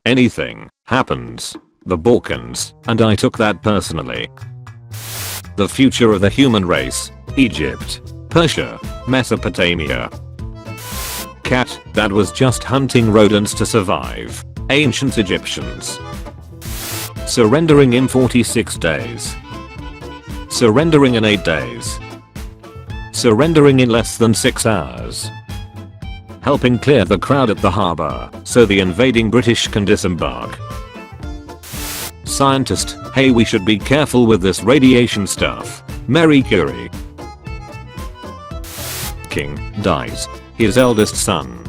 Anything happens. The Balkans, and I took that personally. The future of the human race. Egypt. Persia. Mesopotamia. Cat that was just hunting rodents to survive. Ancient Egyptians. Surrendering in 46 days. Surrendering in 8 days. Surrendering in less than 6 hours. Helping clear the crowd at the harbor so the invading British can disembark. Scientist, hey, we should be careful with this radiation stuff. Marie Curie. King dies. His eldest son.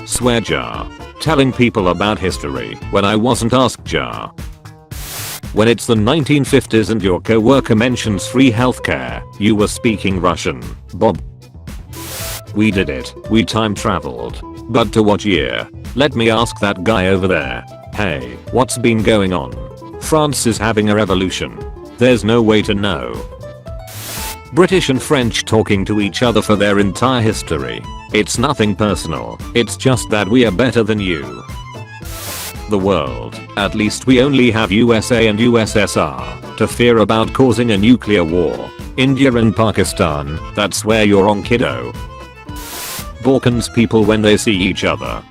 Swear jar. Telling people about history when I wasn't asked jar. When it's the 1950s and your co-worker mentions free healthcare, you were speaking Russian, Bob. We did it. We time traveled. But to what year? Let me ask that guy over there. Hey, what's been going on? France is having a revolution. There's no way to know. British and French talking to each other for their entire history. It's nothing personal. It's just that we are better than you. The world. At least we only have USA and USSR to fear about causing a nuclear war. India and Pakistan, that's where you're wrong, kiddo. Balkans people when they see each other.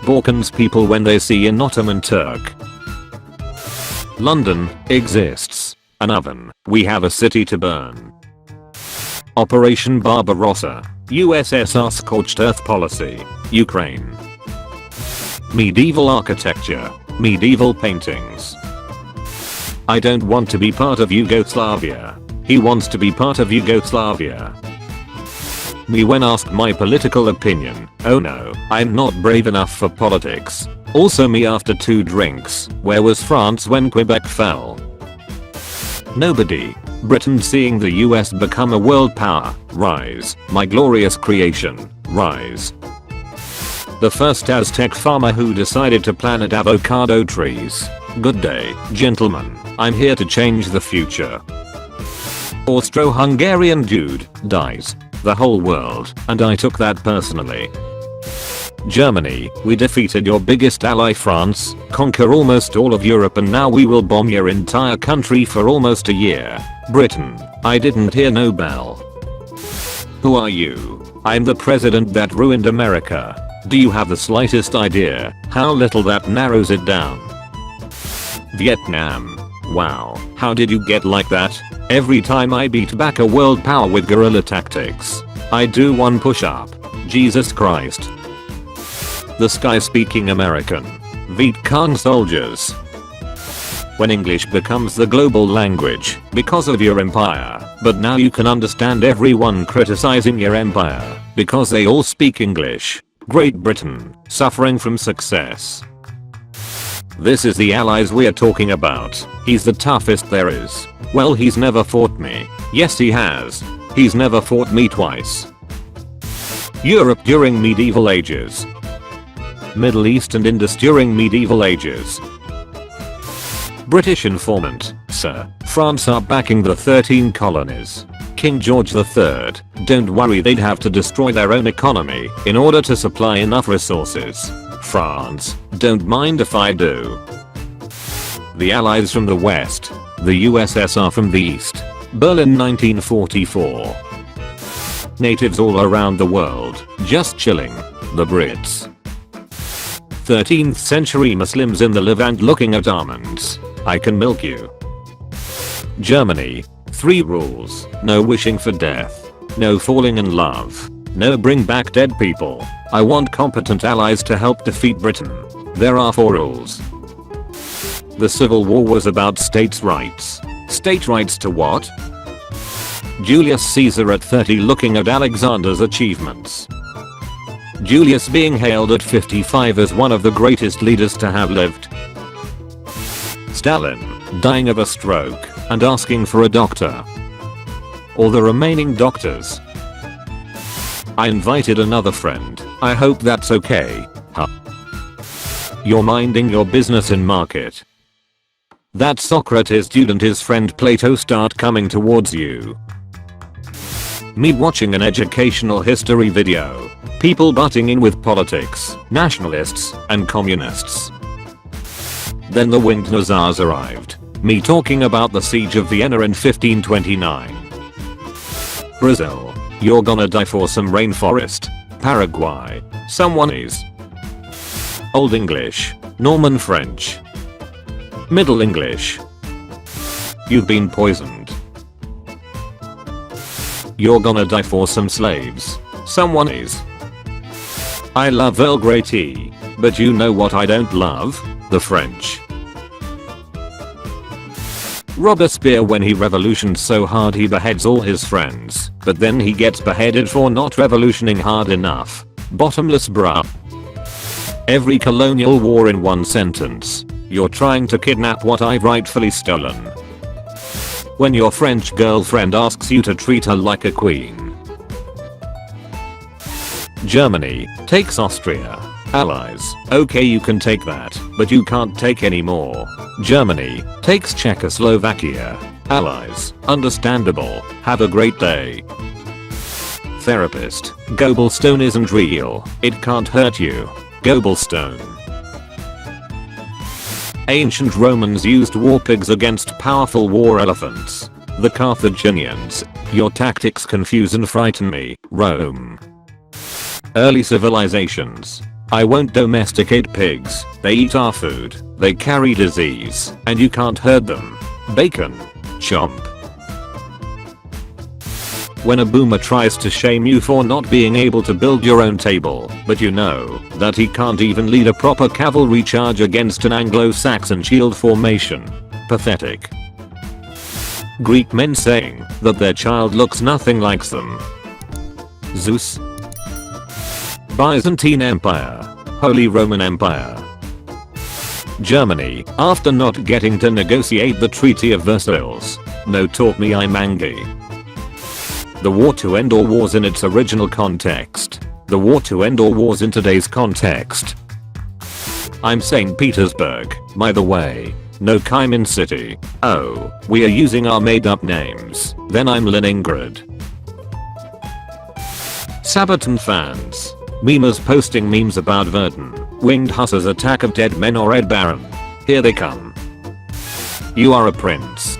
Balkans people when they see an Ottoman Turk. London exists. An oven. We have a city to burn. Operation Barbarossa. USSR scorched earth policy. Ukraine. Medieval architecture. Medieval paintings. I don't want to be part of Yugoslavia. He wants to be part of Yugoslavia. Me when asked my political opinion. Oh no, I'm not brave enough for politics. Also me after 2 drinks. Where was France when Quebec fell? Nobody. Britain seeing the US become a world power. Rise. My glorious creation. Rise. The first Aztec farmer who decided to plant avocado trees. Good day, gentlemen. I'm here to change the future. Austro-Hungarian dude dies. The whole world, and I took that personally. Germany, we defeated your biggest ally France, conquer almost all of Europe, and now we will bomb your entire country for almost a year. Britain, I didn't hear no bell. Who are you? I'm the president that ruined America. Do you have the slightest idea how little that narrows it down? Vietnam. Wow, how did you get like that? Every time I beat back a world power with guerrilla tactics, I do one push-up. Jesus Christ. The sky speaking American. Viet Cong soldiers. When English becomes the global language because of your empire, but now you can understand everyone criticizing your empire because they all speak English. Great Britain, suffering from success. This is the allies we are talking about. He's the toughest there is. Well, he's never fought me. Yes, he has. He's never fought me twice. Europe during medieval ages. Middle East and Indus during medieval ages. British informant, sir. France are backing the 13 colonies. King George III. Don't worry, they'd have to destroy their own economy in order to supply enough resources. France, don't mind if I do. The Allies from the West. The USSR from the East. Berlin 1944. Natives all around the world, just chilling. The Brits. 13th century Muslims in the Levant looking at almonds. I can milk you. Germany. 3 rules. No wishing for death. No falling in love. No bring back dead people. I want competent allies to help defeat Britain. There are 4 rules. The Civil War was about states' rights. State rights to what? Julius Caesar at 30 looking at Alexander's achievements. Julius being hailed at 55 as one of the greatest leaders to have lived. Stalin dying of a stroke and asking for a doctor. Or the remaining doctors. I invited another friend. I hope that's okay. Huh. You're minding your business in market. That Socrates student, his friend Plato, start coming towards you. Me watching an educational history video. People butting in with politics, nationalists, and communists. Then the winged Nazars arrived. Me talking about the siege of Vienna in 1529. Brazil. You're gonna die for some rainforest. Paraguay. Someone is. Old English. Norman French. Middle English. You've been poisoned. You're gonna die for some slaves. Someone is. I love Earl Grey tea, but you know what I don't love? The French. Robespierre when he revolutioned so hard he beheads all his friends, but then he gets beheaded for not revolutioning hard enough. Bottomless bruh. Every colonial war in one sentence. You're trying to kidnap what I've rightfully stolen. When your French girlfriend asks you to treat her like a queen. Germany takes Austria. Allies. Okay, you can take that, but you can't take any more. Germany takes Czechoslovakia. Allies. Understandable. Have a great day. Therapist. Gobelstone isn't real. It can't hurt you. Gobelstone. Ancient Romans used war pigs against powerful war elephants. The Carthaginians. Your tactics confuse and frighten me. Rome. Early civilizations. I won't domesticate pigs. They eat our food. They carry disease. And you can't herd them. Bacon. Chomp. When a boomer tries to shame you for not being able to build your own table, but you know that he can't even lead a proper cavalry charge against an Anglo-Saxon shield formation. Pathetic. Greek men saying that their child looks nothing like them. Zeus. Byzantine Empire. Holy Roman Empire. Germany, after not getting to negotiate the Treaty of Versailles. No taught me I'm angry. The war to end all wars in its original context. The war to end all wars in today's context. I'm St. Petersburg, by the way. No Kaimin City. Oh, we are using our made up names. Then I'm Leningrad. Sabaton fans. Memers posting memes about Verdun. Winged hussars attack of dead men or Red Baron. Here they come. You are a prince.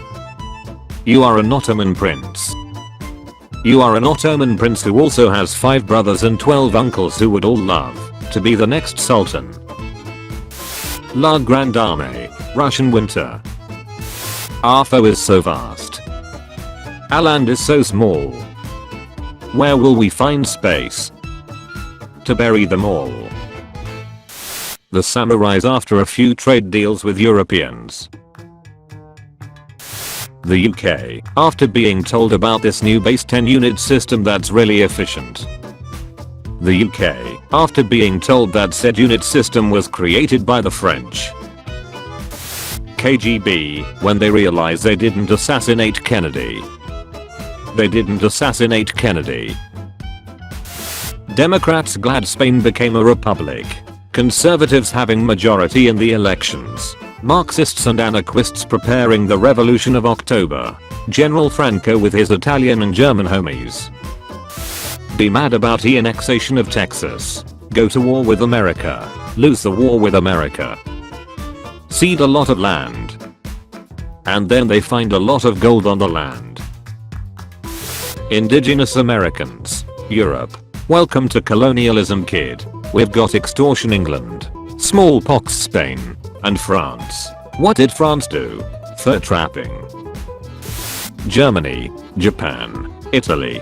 You are an Ottoman prince. You are an Ottoman prince who also has 5 brothers and 12 uncles who would all love to be the next sultan. La Grande Armée. Russian winter. Our foe is so vast. Our land is so small. Where will we find space to bury them all? The samurais after a few trade deals with Europeans. The UK, after being told about this new base 10 unit system that's really efficient. The UK, after being told that said unit system was created by the French. KGB, when they realized they didn't assassinate Kennedy. They didn't assassinate Kennedy. Democrats glad Spain became a republic. Conservatives having majority in the elections. Marxists and anarchists preparing the Revolution of October. General Franco with his Italian and German homies. Be mad about the annexation of Texas. Go to war with America. Lose the war with America. Cede a lot of land. And then they find a lot of gold on the land. Indigenous Americans. Europe. Welcome to colonialism, kid. We've got extortion England. Smallpox Spain. And France. What did France do? Fur trapping. Germany. Japan. Italy.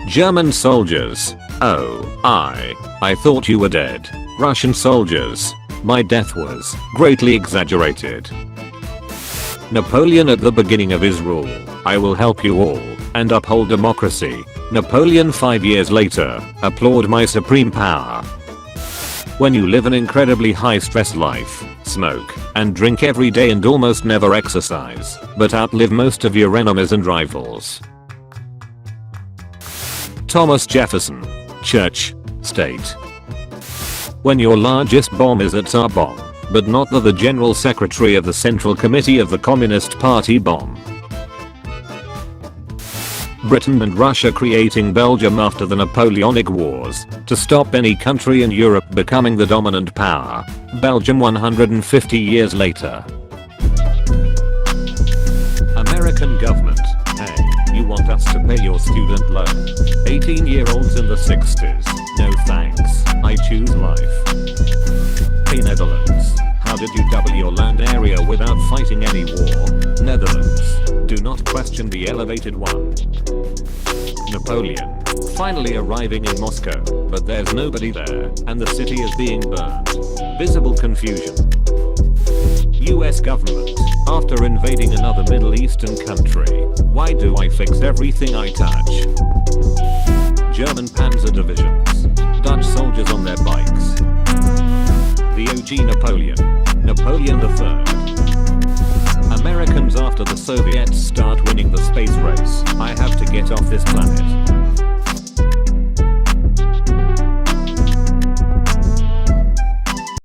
German soldiers. Oh, I thought you were dead. Russian soldiers. My death was greatly exaggerated. Napoleon at the beginning of his rule. I will help you all and uphold democracy. Napoleon 5 years later. Applaud my supreme power. When you live an incredibly high stress life, smoke and drink every day and almost never exercise, but outlive most of your enemies and rivals. Thomas Jefferson. Church. State. When your largest bomb is a Tsar bomb, but not the General Secretary of the Central Committee of the Communist Party bomb. Britain and Russia creating Belgium after the Napoleonic Wars to stop any country in Europe becoming the dominant power. Belgium 150 years later. American government. Hey, you want us to pay your student loan? 18-year-olds in the 60s. No thanks, I choose life. Hey Netherlands. How did you double your land area without fighting any war? Netherlands. Do not question the elevated one. Napoleon. Finally arriving in Moscow, but there's nobody there, and the city is being burned. Visible confusion. US government. After invading another Middle Eastern country, why do I fix everything I touch? German panzer divisions. Dutch soldiers on their bikes. The OG Napoleon. Napoleon III. Americans after the Soviets start winning the space race. I have to get off this planet.